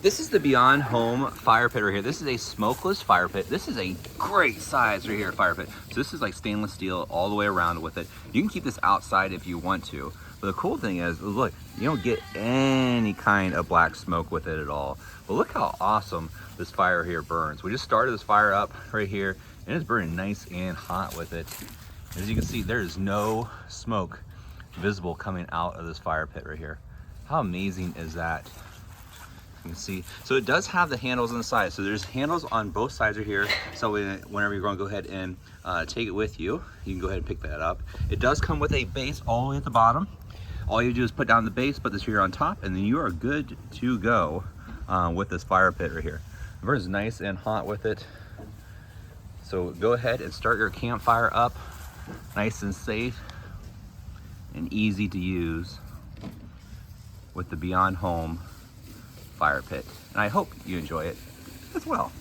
This is the Beyond Home fire pit right here. This is a smokeless fire pit. This is a great size right here, fire pit. So this is like stainless steel all the way around with it. You can keep this outside if you want to. But the cool thing is, look, you don't get any kind of black smoke with it at all. But look how awesome this fire here burns. We just started this fire up right here, and it's burning nice and hot with it. As you can see, there is no smoke visible coming out of this fire pit right here. How amazing is that? You can see, so it does have the handles on the side. So there's handles on both sides right here. So whenever you're going to go ahead and take it with you, you can go ahead and pick that up. It does come with a base all the way at the bottom. All you do is put down the base, put this here on top, and then you are good to go with this fire pit right here. It burns nice and hot with it. So go ahead and start your campfire up nice and safe and easy to use with the Beyond Home fire pit. And I hope you enjoy it as well.